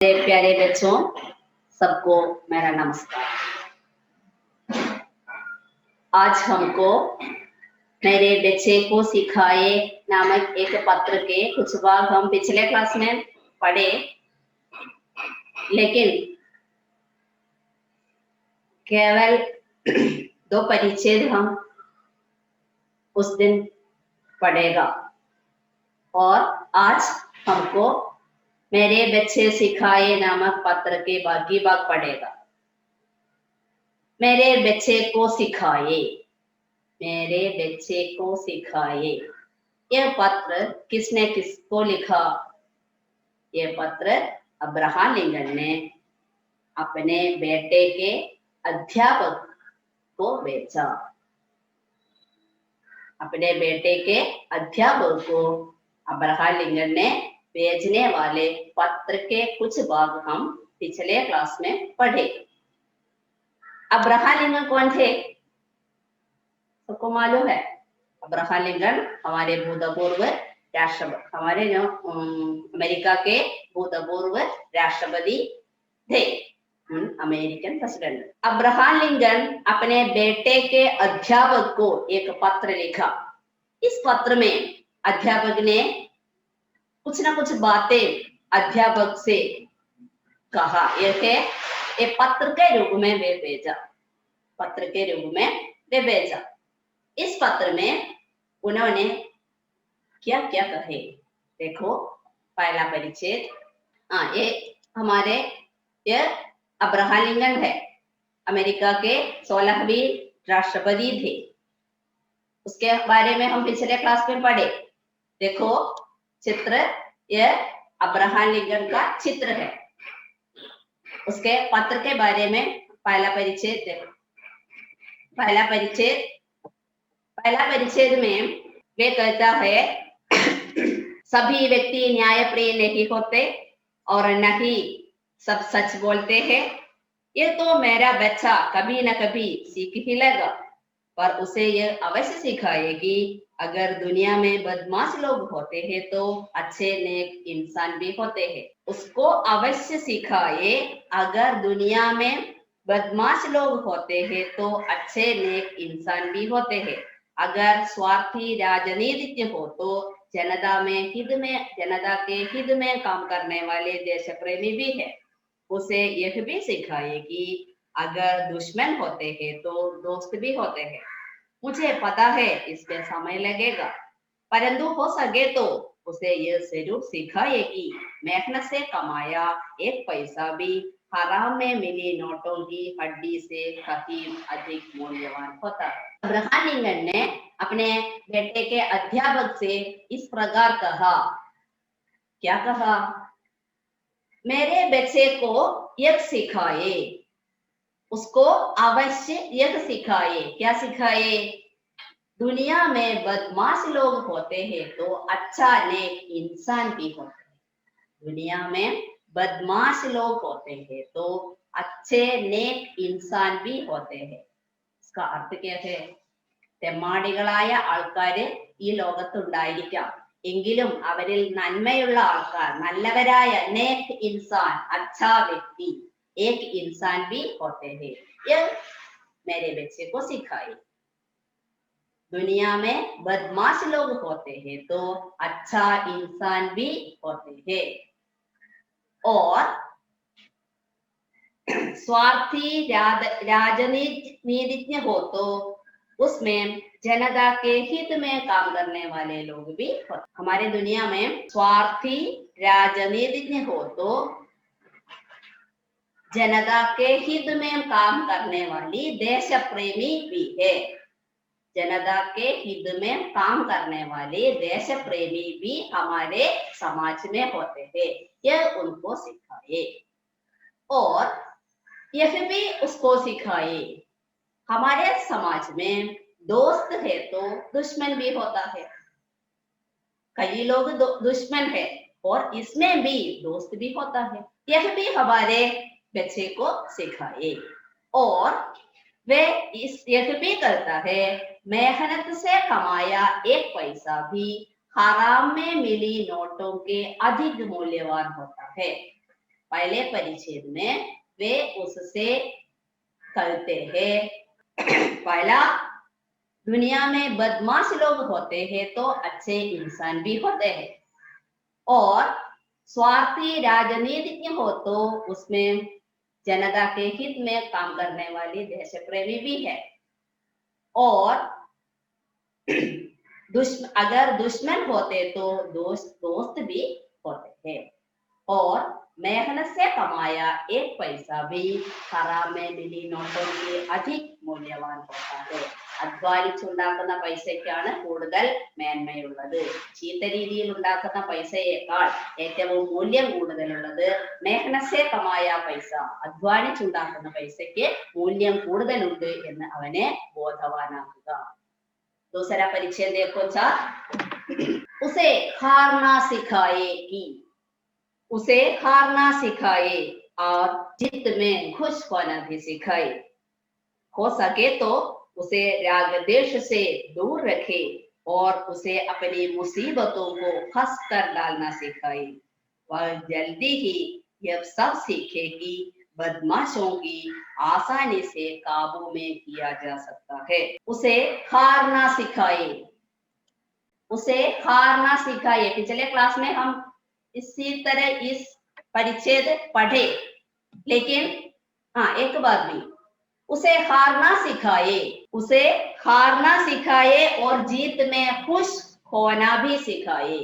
मेरे प्यारे बच्चों, सबको मेरा नमस्कार। आज हमको मेरे बच्चे को सिखाए नामक एक पत्र के कुछ भाग हम पिछले क्लास में पढ़े, लेकिन केवल 2 परिच्छेद हम उस दिन पढ़ेगा और आज हमको मेरे बच्चे सिखाए नामक पत्र के बाकी भाग पढ़ेगा। मेरे बच्चे को सिखाए, मेरे बच्चे को सिखाए। यह पत्र किसने किसको लिखा? यह पत्र अब्राहम लिंकन ने अपने बेटे के अध्यापक को भेजा। अपने बेटे के अध्यापक को अब्राहम लिंकन ने भेजने वाले पत्र के कुछ भाग हम पिछले क्लास में पढ़े। अब्राहम लिंकन कौन थे? सबको मालूम है। अब्राहम लिंकन हमारे भूतपूर्व राष्ट्रपति, हमारे जो अमेरिका के भूतपूर्व राष्ट्रपति थे, अमेरिकन प्रेसिडेंट। अब्राहम लिंकन अपने बेटे के अध्यापक को एक पत्र लिखा। इस पत्र में अध्यापक ने कुछ ना कुछ बातें अध्यापक से कहा। ये पत्र के रूप में वे भेजा, पत्र के रूप में वे भेजा। इस पत्र में उन्होंने क्या क्या कहे, देखो। पहला परिच्छेद। ये अब्राहम लिंकन है, अमेरिका के 16वें राष्ट्रपति थे। उसके बारे में हम पिछले क्लास में पढ़े। देखो चित्र, यह अब्राहम लिंकन का चित्र है। उसके पत्र के बारे में पहला परिच्छेद देखो। पहला परिच्छेद में वे कहता है, सभी व्यक्ति न्यायप्रिय नहीं होते और न ही सब सच बोलते हैं। ये तो मेरा बच्चा कभी न कभी सीख ही लेगा, पर उसे यह अवश्य सिखाए कि अगर दुनिया में बदमाश लोग होते हैं तो अच्छे नेक इंसान भी होते हैं। उसको अवश्य सिखाए, अगर दुनिया में बदमाश लोग होते हैं तो अच्छे नेक इंसान भी होते हैं। अगर स्वार्थी राजनीतिज्ञ हो तो जनता के हित में काम करने वाले देश प्रेमी भी है। उसे यह भी सिखाए कि अगर दुश्मन होते हैं तो दोस्त भी होते हैं। मुझे पता है इसमें समय लगेगा, परंतु हो सके तो उसे यह जरूर सिखाए कि मेहनत से कमाया एक पैसा भी हराम में मिली नोटों की हड्डी से कहीं अधिक मूल्यवान होता है। अब्राहम लिंकन ने अपने बेटे के अध्यापक से इस प्रकार कहा। क्या कहा? मेरे बच्चे को यह सिखाए, उसको अवश्य यह सिखाए। क्या सिखाए? दुनिया में बदमाश लोग होते हैं तो अच्छा नेक इंसान भी होते हैं। दुनिया में बदमाश लोग होते हैं तो अच्छे नेक इंसान भी होते हैं। इसका अर्थ क्या है? തെമ്മാടികളായ ആൾക്കാര് ഈ ലോകത്തുണ്ടായിരിക്കാം, എങ്കിലും അവരിൽ നന്മയുള്ള ആൾക്കാർ, നല്ലവരായ നേക് इंसान, अच्छा व्यक्ति, एक इंसान भी होते हैं। यह मेरे बच्चे को सिखाए। दुनिया में बदमाश लोग होते हैं तो अच्छा इंसान भी होते हैं, और स्वार्थी राजनीतिज्ञ हो तो उसमें जनता के हित में काम करने वाले लोग भी होते। हमारे दुनिया में स्वार्थी राजनीतिज्ञ हो तो जनता के हित में काम करने वाली देश प्रेमी भी है। जनता के हित में काम करने वाले देश प्रेमी भी हमारे समाज में होते हैं। यह उनको सिखाए, और यह भी उसको सिखाए, हमारे समाज में दोस्त है तो दुश्मन भी होता है। कई लोग दुश्मन है और इसमें भी दोस्त भी होता है। यह भी हमारे बच्चे को सिखाए, और वे यह भी करता है, मेहनत से कमाया एक पैसा भी हराम में मिली नोटों के अधिक मूल्यवान होता है। पहले परिच्छेद में वे उससे कहते हैं। पहला, दुनिया में बदमाश लोग होते हैं तो अच्छे इंसान भी होते हैं, और स्वार्थी राजनीतिज्ञ हो तो उसमें जनता के हित में काम करने वाली देश प्रेमी भी है, और अगर दुश्मन होते तो दोस्त भी होते हैं, और मेहनत से कमाया एक पैसा भी हराम में मिली नोटों के अधिक मूल्यवान होता है। അധ്വാനിച്ചുണ്ടാക്കുന്ന പൈസയ്ക്കാണ് കൂടുതൽ മേന്മയുള്ളത്. ചീത്ത രീതിയിൽ ഉണ്ടാക്കുന്ന പൈസയേക്കാൾ ഏറ്റവും മൂല്യം കൂടുതലുള്ളത് മെഹനസെ കമായ പൈസ, അധ്വാനിച്ചുണ്ടാക്കുന്ന പൈസയ്ക്ക് മൂല്യം കൂടുതലുണ്ട് എന്ന് അവനെ ബോധവാനാക്കുക. दूसरा परिच्छेद देखो चार, उसे हारना सिखाएगी, उसे हारना सिखाए और जीत में खुश होना भी सिखाए। हो सके तो उसे राग द्वेष से दूर रखे और उसे अपनी मुसीबतों को हंस कर डालना सिखाए। वह जल्दी ही यह सब सीखेगी, बदमाशों की आसानी से काबू में किया जा सकता है। उसे हारना सिखाए, उसे हारना सिखाए। पिछले क्लास में हम इसी तरह इस परिच्छेद पढ़े, लेकिन हाँ एक बात भी, उसे हारना सिखाए, उसे हारना सिखाए और जीत में खुश होना भी सिखाए.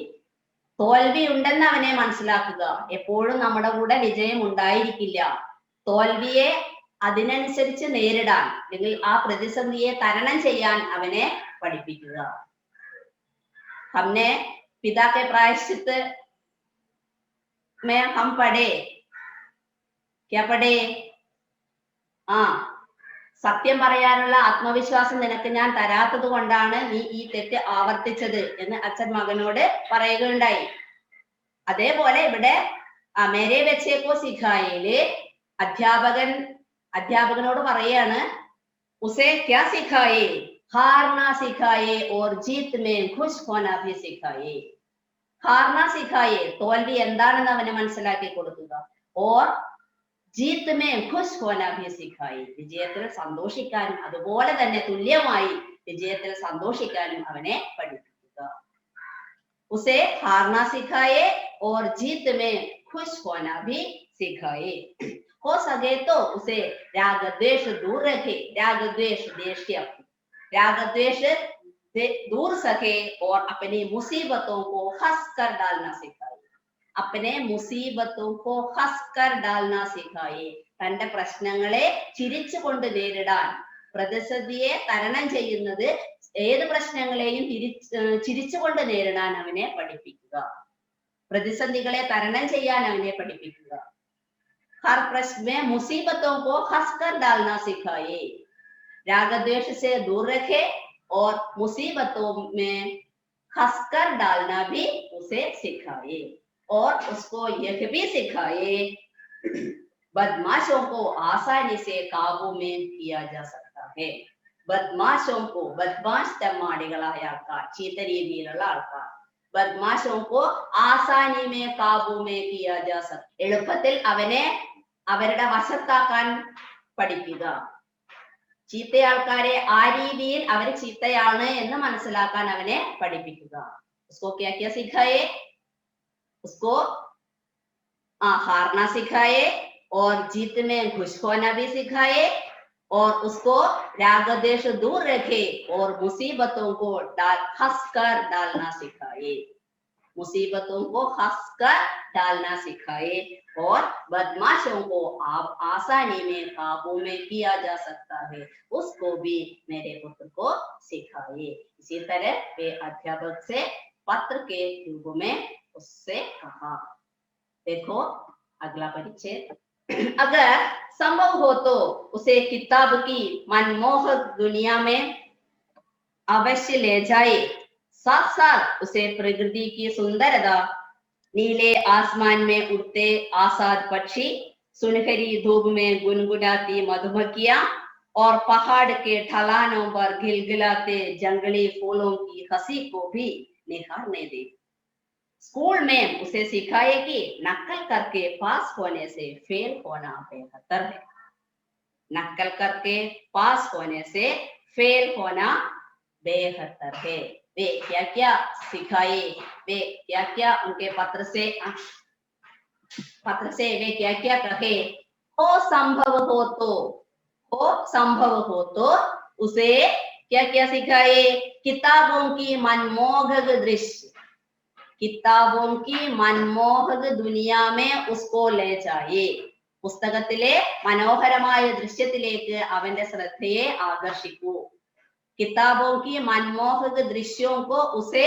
തോൽവി ഉണ്ടെന്ന് അവനെ മനസ്സിലാക്കുക. എപ്പോഴും നമ്മുടെ കൂടെ വിജയം ഉണ്ടായിരിക്കില്ല. തോൽവിയെ അതിനനുസരിച്ച് നേരിടാൻ, അല്ലെങ്കിൽ ആ പ്രതിസന്ധിയെ തരണം ചെയ്യാൻ അവനെ പഠിപ്പിക്കുക. हमने पिता के प्रायश्चित में हम पढ़े, क्या पढ़े? സത്യം പറയാനുള്ള ആത്മവിശ്വാസം നിനക്ക് ഞാൻ തരാത്തത് കൊണ്ടാണ് നീ ഈ തെറ്റ് ആവർത്തിച്ചത് എന്ന് അച്ഛൻ മകനോട് പറയുകയുണ്ടായി. അതേപോലെ ഇവിടെ മേരെ ബച്ചേക്കോ സിഖായയില് അധ്യാപകനോട് പറയാണ്, ഉസേ ക്യാ സിഖായേ, हारना सिखाए और जीत में खुश होना भी सिखाए. हारना सिखाए, തോൽവി എന്താണെന്ന് അവനെ മനസ്സിലാക്കി കൊടുക്കുക. और जीत में खुश होना भी सिखाए, വിജയത്തിൽ സന്തോഷിക്കാനും അതുപോലെ തന്നെ തുല്യമായി വിജയത്തിൽ സന്തോഷിക്കാനും അവനെ പഠിപ്പിക്കുക. उसे हारना सिखाए और जीत में खुश होना भी सिखाए. हो सके तो उसे राग द्वेष दूर रखे. राग द्वेष, देश्य, राग द्वेष दूर सके और अपनी मुसीबतों को हंस कर डालना सिखाए. अपने मुसीबतों को हंस कर डालना सिखाए. തന്റെ പ്രശ്നങ്ങളെ ചിരിച്ചുകൊണ്ട് നേരിടാൻ, പ്രതിസന്ധിയെ തരണം ചെയ്യുന്നത് ഏത് പ്രശ്നങ്ങളെയും ചിരിച്ചുകൊണ്ട് നേരിടാൻ അവനെ പഠിപ്പിക്കുക. പ്രതിസന്ധികളെ തരണം ചെയ്യാൻ അവനെ പഠിപ്പിക്കുക. हर प्रश्न में मुसीबतों को हंस कर डालना सिखाए. राग द्वेष से दूर रखे और मुसीबतों में हंसकर डालना भी उसे सिखाए. और उसको यह भी सिखाए, बदमाशों को आसानी से काबू में किया जा सकता है. बदमाशों को, बदमाश തെമ്മാടികളായ ആൾക്കാർ, ചീത്ത രീതിയിലുള്ള ആൾക്കാർ, ബദ്മാശോं को आसानी में काबू में किया जा सकता. എളുപ്പത്തിൽ അവനെ അവരുടെ വശത്താക്കാൻ പഠിപ്പിക്കുക. ചീത്ത ആൾക്കാരെ ആ രീതിയിൽ അവർ ചീത്തയാണ് എന്ന് മനസ്സിലാക്കാൻ അവനെ പഠിപ്പിക്കുക. उसको क्या क्या सिखाए? उसको हारना सिखाए और जीत में खुश होना भी सिखाए, और उसको राग द्वेष दूर रखे और मुसीबतों को हंसकर डालना सिखाए. मुसीबतों को हंसकर डालना सिखाए और बदमाशों को आसानी में काबू में किया जा सकता है, उसको भी मेरे पुत्र को सिखाए. इसी तरह वे अध्यापक से पत्र के रूप में उससे कहा. देखो अगला परिच्छेद. अगर संभव हो तो उसे किताब की मनमोहक दुनिया में अवश्य ले जाए. साथ साथ उसे प्रकृति की सुंदरता, नीले आसमान में उड़ते आजाद पक्षी, सुनहरी धूप में गुनगुनाती मधुमक्खियां और पहाड़ के ढलानों पर गिलगिलाते जंगली फूलों की हंसी को भी निहारने दे. स्कूल में उसे सिखाए कि नकल करके पास होने से फेल होना बेहतर है। नकल करके पास होने से फेल होना बेहतर है। वे क्या क्या सिखाए, वे क्या क्या उनके पत्र से वे क्या क्या कहे। हो संभव हो तो उसे क्या क्या सिखाए, किताबों की मनमोहक दृश्य, കിതാബോं की मनमोहक दुनिया में उसको ले जाए, പുസ്തകത്തിലെ മനോഹരമായ ദൃശ്യത്തിലേക്ക് അവന്റെ ശ്രദ്ധയെ ആകർഷിക്കൂ। किताबों की मनमोहक दृश्यों को उसे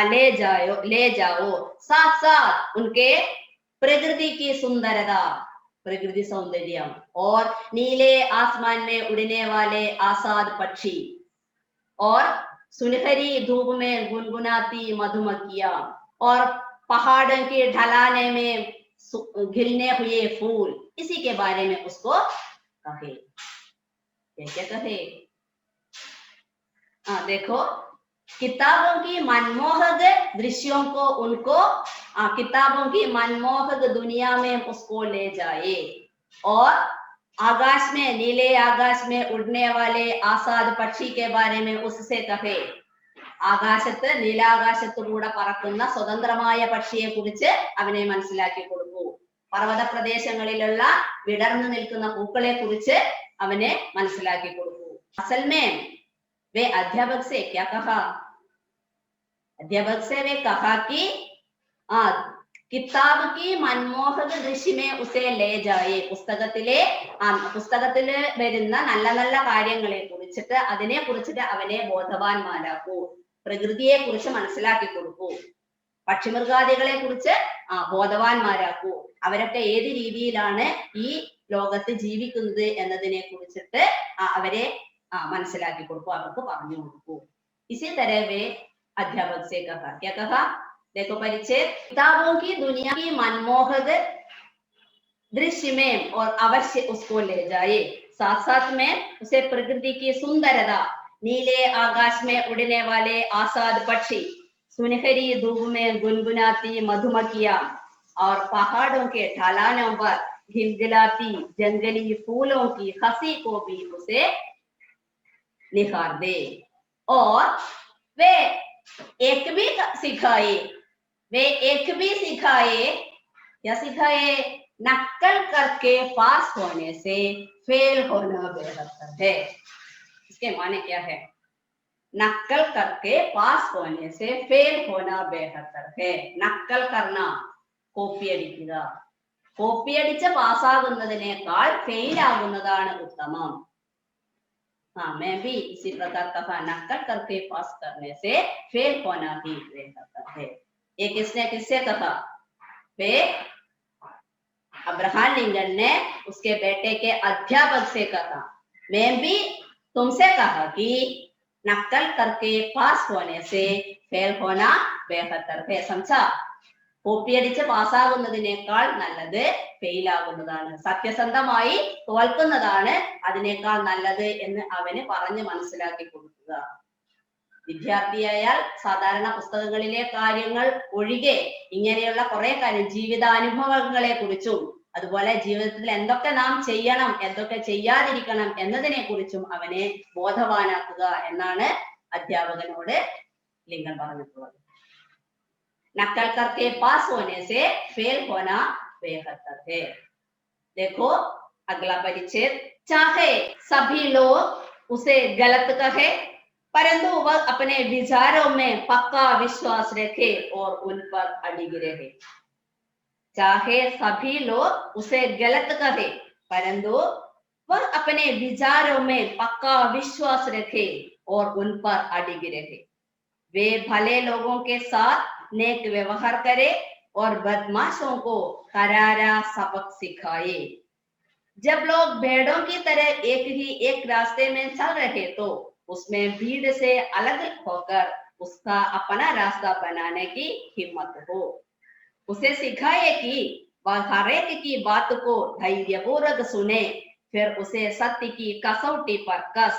ले जाओ, साथ साथ उनके प्रकृति की सुंदरता, प्रकृति सौंदर्यम, और नीले आसमान में उड़ने वाले आजाद पक्षी, और सुनहरी धूप में गुनगुनाती मधुमक्खियां, और पहाड़ों के ढलाने में खिलने हुए फूल, इसी के बारे में उसको कहे। क्या कहे? देखो, किताबों की मनमोहक दृश्यों को उनको किताबों की मनमोहक दुनिया में उसको ले जाए, और आकाश में, नीले आकाश में उड़ने वाले आजाद पक्षी के बारे में उससे कहे। ആകാശത്ത്, നീലാകാശത്തുകൂടെ പറക്കുന്ന സ്വതന്ത്രമായ പക്ഷിയെ കുറിച്ച് അവനെ മനസ്സിലാക്കി കൊടുക്കൂ. പർവ്വത പ്രദേശങ്ങളിലുള്ള വിടർന്നു നിൽക്കുന്ന പൂക്കളെ കുറിച്ച് അവനെ മനസ്സിലാക്കി കൊടുക്കൂ. അസൽ में वे अध्यापक से क्या कहा? अध्यापक से वे कहा कि किताब की मनमोहक दृश्य में उसे ले जाए, പുസ്തകത്തില് വരുന്ന നല്ല നല്ല കാര്യങ്ങളെ കുറിച്ചിട്ട്, അതിനെ കുറിച്ചിട്ട് അവനെ ബോധവാന്മാരാക്കൂ. പ്രകൃതിയെ കുറിച്ച് മനസ്സിലാക്കി കൊടുക്കൂ. പക്ഷിമൃഗാദികളെ കുറിച്ച് ബോധവാന്മാരാക്കൂ. അവരൊക്കെ ഏത് രീതിയിലാണ് ഈ ലോകത്ത് ജീവിക്കുന്നത് എന്നതിനെ കുറിച്ചിട്ട് അവരെ മനസ്സിലാക്കി കൊടുക്കൂ, അവർക്ക് പറഞ്ഞു കൊടുക്കൂ. इसी तरह वे अध्यापक से कहा, क्या कहा? देखो परिच्छेद, किताबों की दुनिया की मनमोहक दृश्य में और अवश्य उसको ले जाए, साथ साथ में उसे प्रकृति की सुंदरता, नीले आकाश में उड़ने वाले आजाद पक्षी, सुनहरी धूप में गुनगुनाती मधुमक्खियां, और पहाड़ों के ढलानों पर खिलखिलाती जंगली फूलों की हंसी को भी उसे निखार दे। और वे एक भी सिखाए, क्या सिखाए? नकल करके पास होने से फेल होना बेहतर है। इसके माने क्या है? नकल करके पास होने से फेल होना बेहतर है. नकल करना, കോപ്പി അടിക്കുക. കോപ്പി അടിച്ച് പാസ്സാകുന്നതിനേക്കാൾ ഫെയിൽ ആകുന്നതാണ് ഉത്തമം. मैं भी इसी प्रकार कहा, नकल करके पास करने से फेल होना ही बेहतर है. ये किससे कहा? वे अब्राहम लिंकन ने उसके बेटे के अध्यापक से कहा. मैं भी तुमसे कहा कि नकल करके पास होने से फेल होना बेहतर है. समझा? കോപ്പി അടിച്ച് പാസ്സാകുന്നതിനേക്കാൾ നല്ലത് ഫെയിൽ ആകുന്നതാണ്, സത്യസന്ധമായി തോൽക്കുന്നതാണ് അതിനേക്കാൾ നല്ലത് എന്ന് അവന് പറഞ്ഞ് മനസ്സിലാക്കി കൊടുക്കുക. വിദ്യാർത്ഥിയായാൽ സാധാരണ പുസ്തകങ്ങളിലെ കാര്യങ്ങൾ ഒഴികെ ഇങ്ങനെയുള്ള കുറെ കാര്യം, ജീവിതാനുഭവങ്ങളെ കുറിച്ചും അതുപോലെ ജീവിതത്തിൽ എന്തൊക്കെ നാം ചെയ്യണം, എന്തൊക്കെ ചെയ്യാതിരിക്കണം എന്നതിനെ കുറിച്ചും അവനെ ബോധവാനാക്കുക എന്നാണ് അധ്യാപകനോട് ലിങ്കൻ പറഞ്ഞിട്ടുള്ളത്. नकल करके पास होने से फेल होना बेहतर है. देखो अगला परिच्छेद, चाहे सभी लोग उसे गलत कहे परंतु वह अपने विचारों में पक्का विश्वास रखे और उन पर अडिग रहे. चाहे सभी लोग उसे गलत कहे परंतु वह अपने विचारों में पक्का विश्वास रखे और उन पर अडिग रहे. वे भले लोगों के साथ नेक व्यवहार करे और बदमाशों को करारा सबक सिखाए. जब लोग भेड़ों की तरह एक रास्ते में चल रहे तो उसमें भीड़ से अलग होकर उसका अपना रास्ता बनाने की हिम्मत हो. उसे सिखाए कि वह हर एक की बात को धैर्यपूर्वक सुने, फिर उसे सत्य की कसौटी पर कस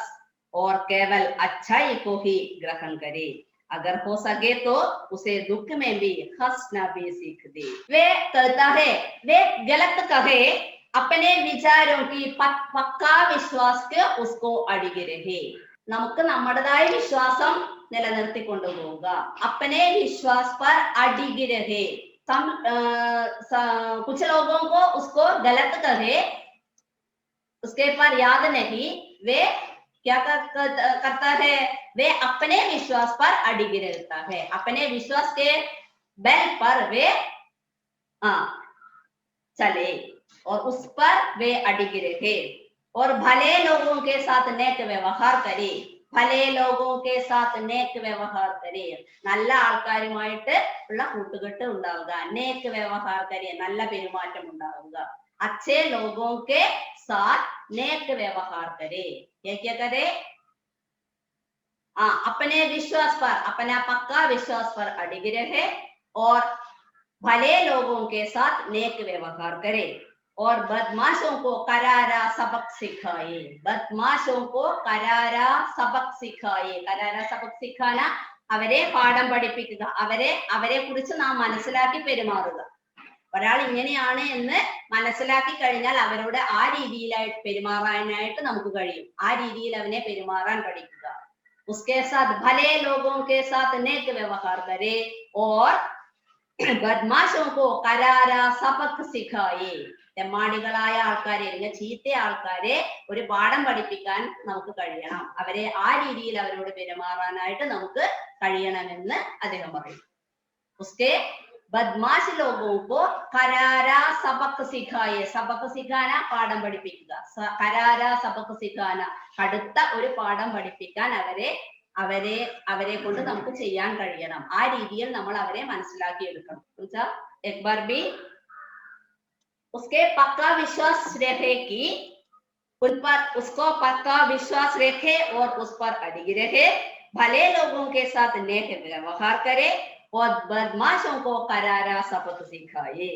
और केवल अच्छाई को ही ग्रहण करे. अगर हो सके तो उसे दुख में भी हंसना भी सीख दे। वे कहता है, वे गलत कहे अपने विचारों की पक्का विश्वास के उसको अड़िगे रहे। നമുക്ക് നമ്മുടേതായ വിശ്വാസം നിലനിർത്തിക്കൊണ്ടു പോവുക. अपने विश्वास पर अड़िगे रहे. कुछ लोगों को उसको गलत कहे, उसके पर याद नहीं, वे क्या करता है, वे अपने विश्वास पर अड़िगे रहता है. अपने विश्वास के बल पर वे चले और उस पर वे अड़िगे रहे. और भले लोगों के साथ नेक व्यवहार करे. भले लोगों के साथ नेक व्यवहार करे. നല്ല ആൾക്കാരുമായിട്ട് ഉള്ള കൂട്ടുകെട്ട് ഉണ്ടാവുക. നേക്ക് വ്യവഹാർ करे, നല്ല പെരുമാറ്റം ഉണ്ടാവുക. अच्छे लोगों के साथ नेक व्यवहार करे. क्या करे? अपने विश्वास पर, अपना पक्का विश्वास पर अड़िगे रहे और भले लोगों के साथ नेक व्यवहार करे. और बदमाशों को करारा सबक सिखाए. बदमाशों को करारा सबक सिखाए. करारा सबक सिखाना അവരെ പാഠം പഠിപ്പിക്കുക. അവരെ കുറിച്ച് നാം മനസ്സിലാക്കി പെരുമാറുക. ഒരാൾ ഇങ്ങനെയാണ് എന്ന് മനസ്സിലാക്കി കഴിഞ്ഞാൽ അവരോട് ആ രീതിയിലായിട്ട് പെരുമാറാനായിട്ട് നമുക്ക് കഴിയും. ആ രീതിയിൽ അവനെ പെരുമാറാൻ പഠിക്കുക. उसके साथ भले लोगों के साथ नेक व्यवहार करे और बदमाशों को करारा सबक सिखाए. തെമ്മാടികളായ ആൾക്കാരെ, അല്ലെങ്കിൽ ചീത്ത ആൾക്കാരെ ഒരു പാഠം പഠിപ്പിക്കാൻ നമുക്ക് കഴിയണം. അവരെ ആ രീതിയിൽ അവരോട് പെരുമാറാനായിട്ട് നമുക്ക് കഴിയണമെന്ന് അദ്ദേഹം പറയും. उसके बदमाश लोगों को करारा सबक सिखाए. सबक सिखाന പാഠം പഠിപ്പിക്കുക. करारा सबक सिखाന കടുത്ത ഒരു പാഠം പഠിപ്പിക്കാൻ അവരെ കൊണ്ട് നമുക്ക് ചെയ്യാൻ കഴിയണം. ആ രീതിയിൽ നമ്മൾ അവരെ മനസ്സിലാക്കി എടുക്കണം. एक बार भी उसके पक्का विश्वास रखे कि उन पर, उसको पक्का विश्वास रखे और उस पर अड़िगे रहे. भले लोगों के साथ नेक व्यवहार करे और बदमाशों को करारा सबक सिखाए.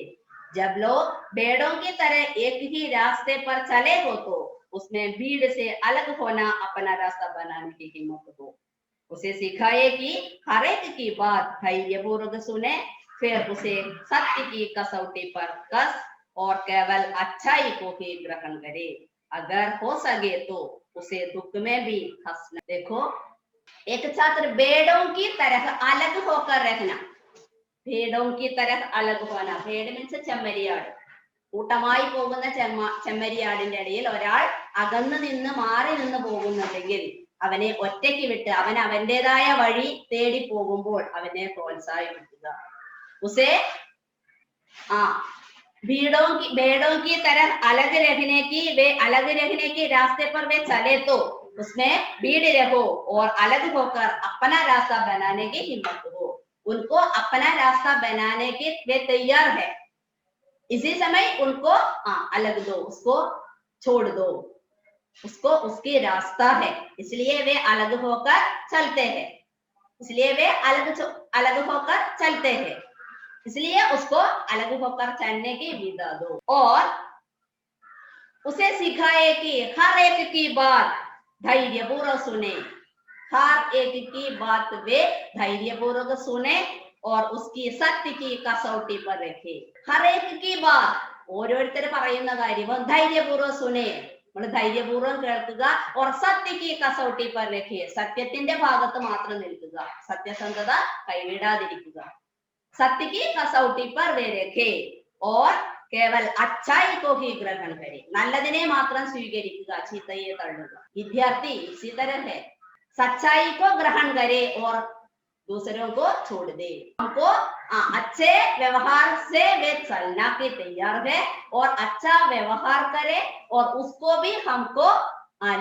जब लोग भेड़ों की तरह एक ही रास्ते पर चले हो तो उसमें भीड़ से अलग होना अपना रास्ता बनाने की हिम्मत हो. उसे सिखाए कि हर एक की बात धैर्यपूर्वक सुने, फिर उसे सत्य की कसौटी पर कस और केवल अच्छाई को ही ग्रहण करे. अगर हो सके तो उसे दुख में भी हंसना. देखो, एक छात्र भेड़ों की तरह अलग होकर रहना. भेड़ों की तरह अलग होना. भेड़ मीൻസ് ചെമ്മരിയാട്. കൂട്ടമായി പോകുന്ന ചെമ്മരിയാടിന്റെ ഇടയിൽ ഒരാൾ അകന്നു നിന്ന് മാറി നിന്ന് പോകുന്നുണ്ടെങ്കിൽ അവനെ ഒറ്റയ്ക്ക് വിട്ട് അവൻ അവന്റേതായ വഴി തേടി പോകുമ്പോൾ അവനെ പ്രോത്സാഹിപ്പിക്കുക. उसे भेड़ों की तरह अलग रहने की रास्ते पर वे चले तो उसमें भीड़ रहो और अलग होकर अपना रास्ता बनाने की हिम्मत हो. उनको अपना रास्ता बनाने के वे तैयार है. इसी समय उनको अलग दो, उसको छोड़ दो. उसको उसकी रास्ता है, इसलिए वे अलग होकर चलते हैं. इसलिए उसको अलग होकर चलने की विदा दो. और उसे सिखाए कि हर एक की बात धैर्यपूर्वक सुने. हर एक की बात वे धैर्यपूर्वक सुने और उसकी सत्य की कसौटी पर रखे. हर एक की बात, ഓരോരുത്തർ പറയുന്ന കാര്യം ധൈര്യപൂർവ്വം സുനെ, നമ്മൾ ധൈര്യപൂർവ്വം കേൾക്കുക. और सत्य की कसौटी पर रखे. സത്യത്തിന്റെ ഭാഗത്ത് മാത്രം നിൽക്കുക. സത്യസന്ധത കൈവിടാതിരിക്കുക. सत्य की कसौटी पर वे रखे और केवल अच्छाई को ही ग्रहण करे. നല്ലതിനെ മാത്രം സ്വീകരിക്കുക, ചീത്തയെ തള്ളുക. विद्यार्थी इसी तरह है. सच्चाई को ग्रहण करे और दूसरों को छोड़ दे. हमको अच्छे व्यवहार से वे चलना के तैयार है और अच्छा व्यवहार करे और उसको भी हमको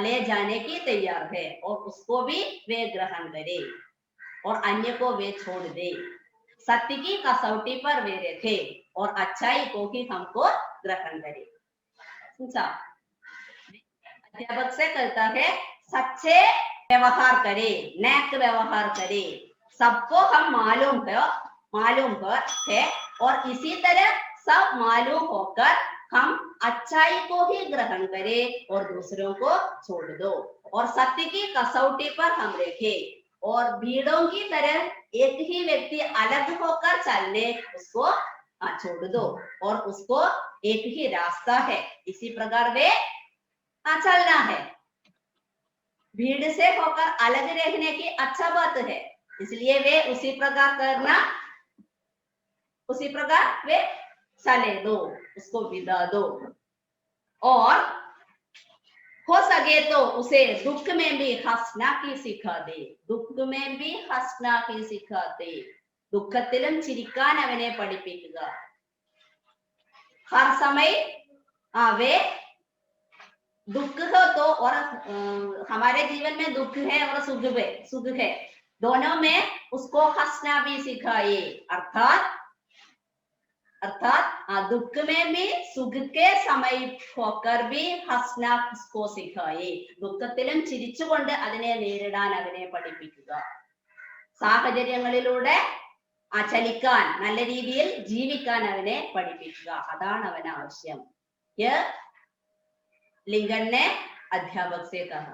ले जाने की तैयार है और उसको भी वे ग्रहण करे और अन्य को वे छोड़ दे. सत्य की कसौटी पर वे रखे और अच्छाई को ही हमको ग्रहण करे. अध्यापक से कहता है सच्चे व्यवहार करे, नेक व्यवहार करे. सबको हम मालूम है और इसी तरह सब मालूम होकर हम अच्छाई को ही ग्रहण करें और दूसरों को छोड़ दो और सत्य की कसौटी पर हम रखें. और भीड़ों की तरह एक ही व्यक्ति अलग होकर चलने उसको छोड़ दो, और उसको एक ही रास्ता है, इसी प्रकार वे चलना है। भीड़ से होकर अलग रहने की अच्छा बात है, इसलिए वे उसी प्रकार करना, उसी प्रकार वे चले दो, उसको विदा दो। और हो सके तो उसे दुख में भी हंसना की सिखा दे, दुख में भी हंसना की सिखा दे, ദുഃഖത്തിലും ചിരിക്കാൻ അവനെ പഠിപ്പിക്കുക। हर समय वे दुख हो तो, और हमारे जीवन में दुख है और सुख है, दोनों में उसको हंसना भी सिखाए। अर्थात दुख में भी सुख के समय होकर भी हंसना उसको सिखाए, ദുഃഖത്തിലും ചിരിച്ചുകൊണ്ട് അതിനെ നേരിടാൻ അവനെ പഠിപ്പിക്കുക। സാഹചര്യങ്ങളിലൂടെ ചലിക്കാൻ, നല്ല രീതിയിൽ ജീവിക്കാൻ അവനെ പഠിപ്പിക്കുക, അതാണ് അവന് ആവശ്യം। लिंगन ने अध्यापक से कहा।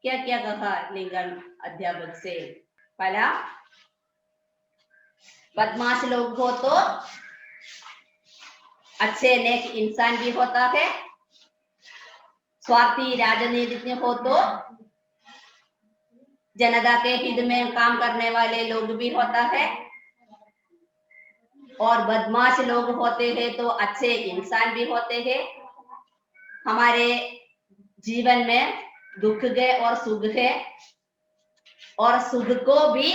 क्या क्या कहा लिंगन अध्यापक से? पहला, बदमाश लोग हो तो अच्छे नेक इंसान भी होता है, स्वार्थी राजनीतिज्ञ हो तो जनता के हित में काम करने वाले लोग भी होता है, और बदमाश लोग होते हैं तो अच्छे इंसान भी होते हैं। हमारे जीवन में दुख है और सुख है, और सुख को भी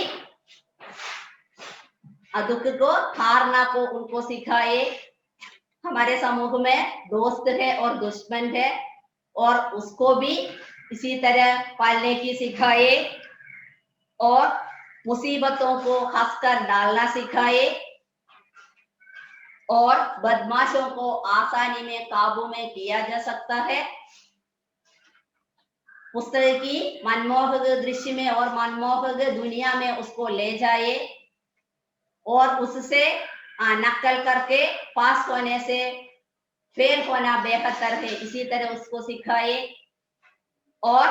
दुख को हारना को उनको सिखाए। हमारे समूह में दोस्त है और दुश्मन है, और उसको भी इसी तरह पालने की सिखाए, और मुसीबतों को हंसकर डालना सिखाए, और बदमाशों को आसानी में काबू में किया जा सकता है। पुस्तक की मनमोहक दृश्य में और मनमोहक दुनिया में उसको ले जाए, और उससे नकल करके पास होने से फेल होना बेहतर है, इसी तरह उसको सिखाए। और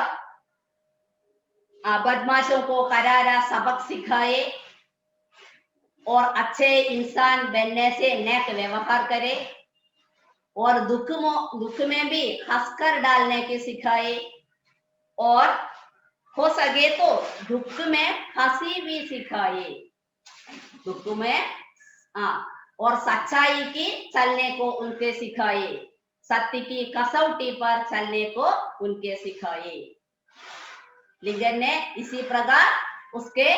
बदमाशों को करारा सबक सिखाए, और अच्छे इंसान बनने से नेक व्यवहार करे, और दुख में भी हंसकर डालने की सिखाए, और हो सके तो दुख में हंसी भी सिखाए, दुख में और सच्चाई की चलने को उनके सिखाए, सत्य की कसौटी पर चलने को उनके सिखाए। लिंगन ने इसी प्रकार उसके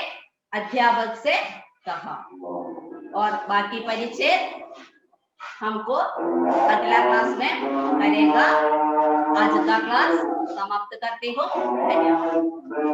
अध्यापक से कहा। और बाकी परिचय हमको अगला क्लास में करेगा। आज का क्लास समाप्त करती हूँ। धन्यवाद।